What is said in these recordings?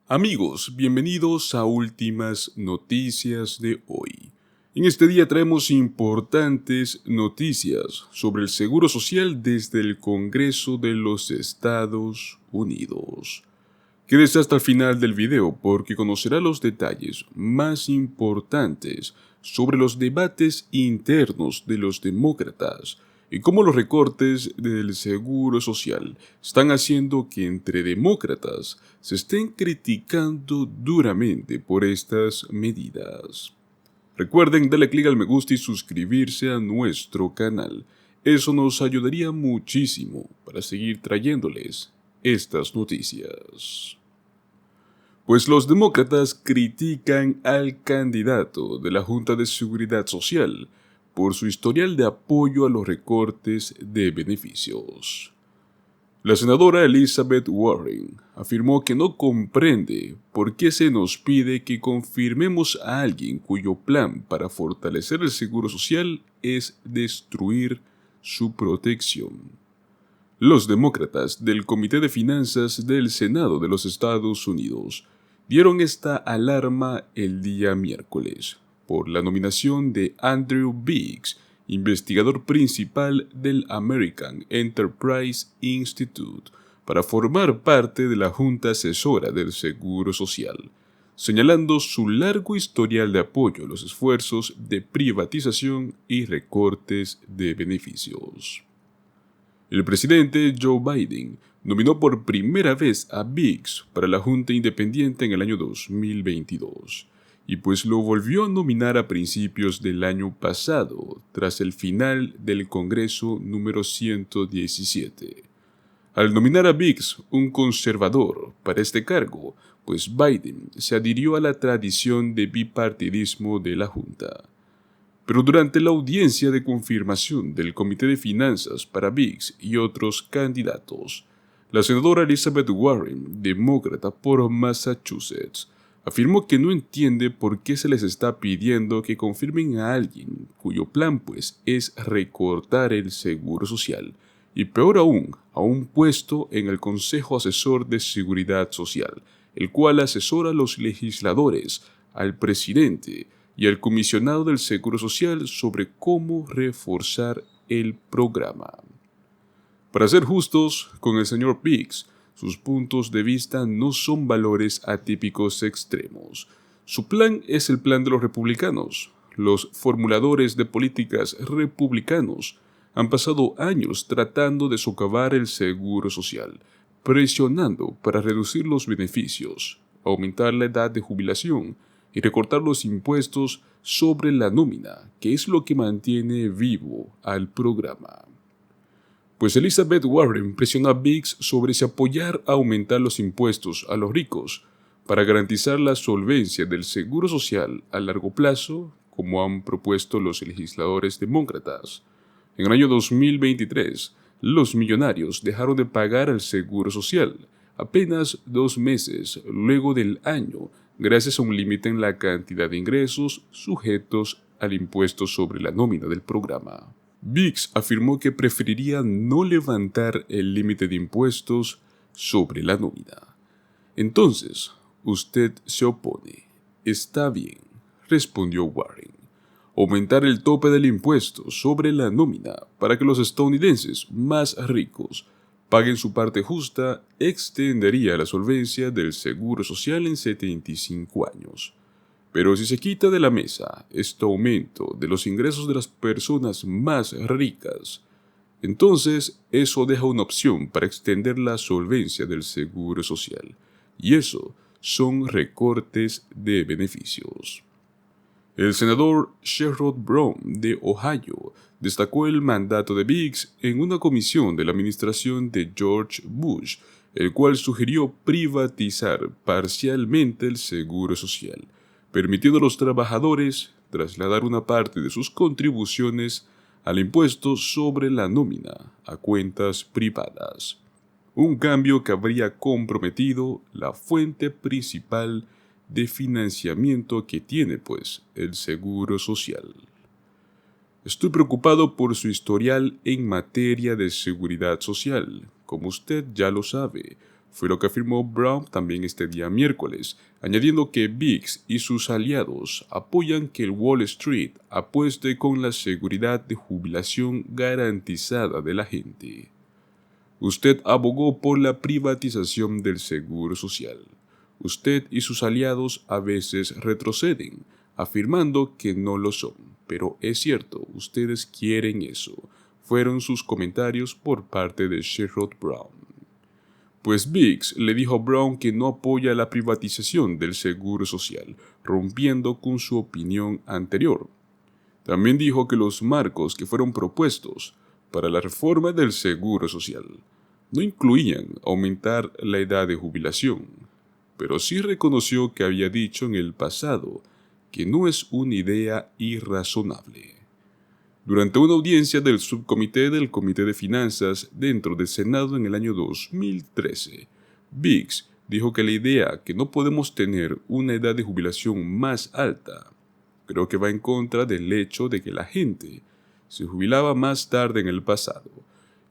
Amigos, bienvenidos a Últimas Noticias de hoy. En este día traemos importantes noticias sobre el Seguro Social desde el Congreso de los Estados Unidos. Quédese hasta el final del video porque conocerá los detalles más importantes sobre los debates internos de los demócratas y cómo los recortes del Seguro Social están haciendo que entre demócratas se estén criticando duramente por estas medidas. Recuerden darle clic al me gusta y suscribirse a nuestro canal. Eso nos ayudaría muchísimo para seguir trayéndoles estas noticias. Pues los demócratas critican al candidato de la Junta de Seguridad Social por su historial de apoyo a los recortes de beneficios. La senadora Elizabeth Warren afirmó que no comprende por qué se nos pide que confirmemos a alguien cuyo plan para fortalecer el seguro social es destruir su protección. Los demócratas del Comité de Finanzas del Senado de los Estados Unidos dieron esta alarma el día miércoles por la nominación de Andrew Biggs, investigador principal del American Enterprise Institute, para formar parte de la Junta Asesora del Seguro Social, señalando su largo historial de apoyo a los esfuerzos de privatización y recortes de beneficios. El presidente Joe Biden nominó por primera vez a Biggs para la Junta Independiente en el año 2022, y pues lo volvió a nominar a principios del año pasado, tras el final del Congreso número 117. Al nominar a Biggs, un conservador, para este cargo, pues Biden se adhirió a la tradición de bipartidismo de la Junta. Pero durante la audiencia de confirmación del Comité de Finanzas para Biggs y otros candidatos, la senadora Elizabeth Warren, demócrata por Massachusetts, afirmó que no entiende por qué se les está pidiendo que confirmen a alguien cuyo plan pues es recortar el seguro social, y peor aún, a un puesto en el Consejo Asesor de Seguridad Social, el cual asesora a los legisladores, al presidente y al comisionado del Seguro Social sobre cómo reforzar el programa. Para ser justos con el señor Biggs, sus puntos de vista no son valores atípicos extremos. Su plan es el plan de los republicanos. Los formuladores de políticas republicanos han pasado años tratando de socavar el seguro social, presionando para reducir los beneficios, aumentar la edad de jubilación y recortar los impuestos sobre la nómina, que es lo que mantiene vivo al programa. Pues Elizabeth Warren presionó a Biggs sobre si apoyar a aumentar los impuestos a los ricos para garantizar la solvencia del seguro social a largo plazo, como han propuesto los legisladores demócratas. En el año 2023, los millonarios dejaron de pagar el seguro social apenas 2 meses luego del año, gracias a un límite en la cantidad de ingresos sujetos al impuesto sobre la nómina del programa. Biggs afirmó que preferiría no levantar el límite de impuestos sobre la nómina. Entonces, usted se opone. Está bien, respondió Warren. Aumentar el tope del impuesto sobre la nómina para que los estadounidenses más ricos paguen su parte justa extendería la solvencia del seguro social en 75 años. Pero si se quita de la mesa este aumento de los ingresos de las personas más ricas, entonces eso deja una opción para extender la solvencia del seguro social, y eso son recortes de beneficios. El senador Sherrod Brown de Ohio destacó el mandato de Biggs en una comisión de la administración de George Bush, el cual sugirió privatizar parcialmente el seguro social, permitiendo a los trabajadores trasladar una parte de sus contribuciones al impuesto sobre la nómina a cuentas privadas, un cambio que habría comprometido la fuente principal de financiamiento que tiene, pues, el seguro social. Estoy preocupado por su historial en materia de seguridad social. Como usted ya lo sabe, fue lo que afirmó Brown también este día miércoles, añadiendo que VIX y sus aliados apoyan que el Wall Street apueste con la seguridad de jubilación garantizada de la gente. Usted abogó por la privatización del seguro social. Usted y sus aliados a veces retroceden, afirmando que no lo son, pero es cierto, ustedes quieren eso, fueron sus comentarios por parte de Sherrod Brown. Pues VIX le dijo a Brown que no apoya la privatización del seguro social, rompiendo con su opinión anterior. También dijo que los marcos que fueron propuestos para la reforma del seguro social no incluían aumentar la edad de jubilación, pero sí reconoció que había dicho en el pasado que no es una idea irrazonable. Durante una audiencia del subcomité del Comité de Finanzas dentro del Senado en el año 2013, VIX dijo que la idea que no podemos tener una edad de jubilación más alta creo que va en contra del hecho de que la gente se jubilaba más tarde en el pasado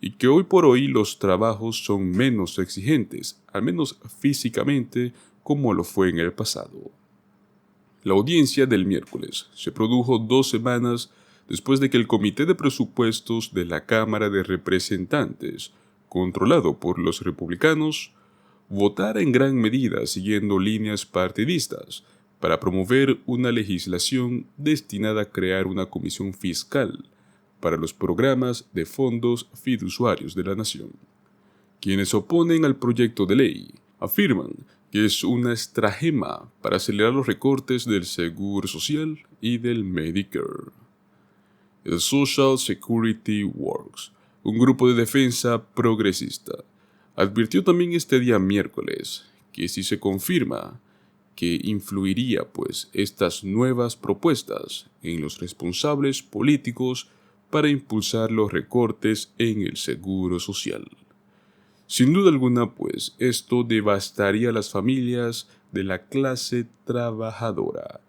y que hoy por hoy los trabajos son menos exigentes, al menos físicamente, como lo fue en el pasado. La audiencia del miércoles se produjo 2 semanas después de que el Comité de Presupuestos de la Cámara de Representantes, controlado por los republicanos, votara en gran medida siguiendo líneas partidistas para promover una legislación destinada a crear una comisión fiscal para los programas de fondos fiduciarios de la nación. Quienes se oponen al proyecto de ley afirman que es una estratagema para acelerar los recortes del Seguro Social y del Medicare. El Social Security Works, un grupo de defensa progresista, advirtió también este día miércoles que si se confirma que influiría estas nuevas propuestas en los responsables políticos para impulsar los recortes en el Seguro Social. Sin duda alguna, esto devastaría a las familias de la clase trabajadora,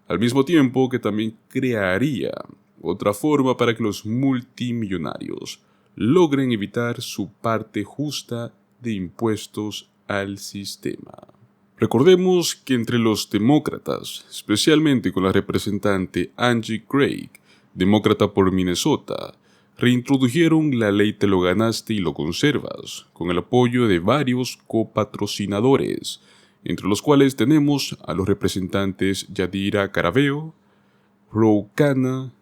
al mismo tiempo que también crearía otra forma para que los multimillonarios logren evitar su parte justa de impuestos al sistema. Recordemos que entre los demócratas, especialmente con la representante Angie Craig, demócrata por Minnesota, reintrodujeron la ley Te lo ganaste y lo conservas, con el apoyo de varios copatrocinadores, entre los cuales tenemos a los representantes Yadira Caraveo, Ro Khanna,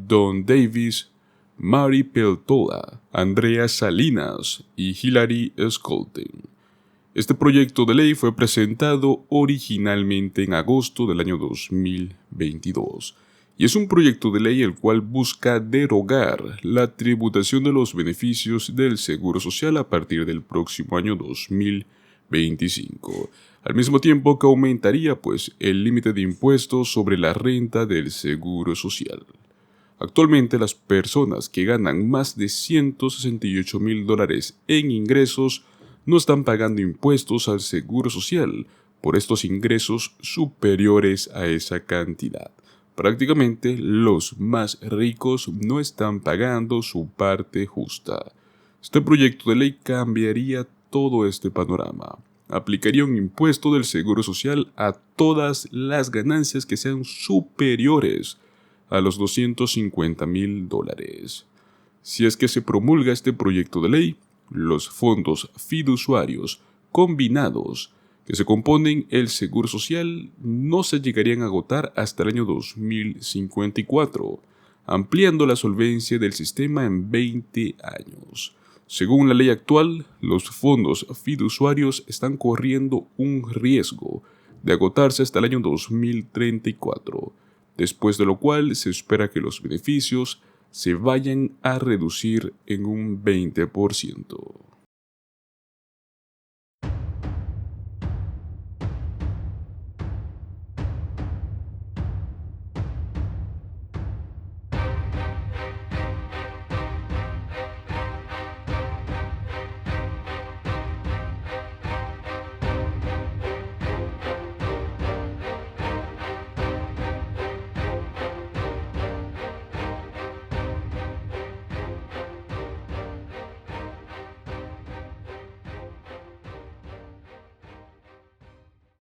Don Davis, Mary Peltola, Andrea Salinas y Hillary Scholten. Este proyecto de ley fue presentado originalmente en agosto del año 2022 y es un proyecto de ley el cual busca derogar la tributación de los beneficios del Seguro Social a partir del próximo año 2025, al mismo tiempo que aumentaría el límite de impuestos sobre la renta del Seguro Social. Actualmente las personas que ganan más de $168,000 en ingresos no están pagando impuestos al Seguro Social por estos ingresos superiores a esa cantidad. Prácticamente los más ricos no están pagando su parte justa. Este proyecto de ley cambiaría todo este panorama. Aplicaría un impuesto del Seguro Social a todas las ganancias que sean superiores a los $250,000. Si es que se promulga este proyecto de ley, los fondos fiduciarios combinados que se componen el Seguro Social no se llegarían a agotar hasta el año 2054, ampliando la solvencia del sistema en 20 años. Según la ley actual, los fondos fiduciarios están corriendo un riesgo de agotarse hasta el año 2034, después de lo cual se espera que los beneficios se vayan a reducir en un 20%.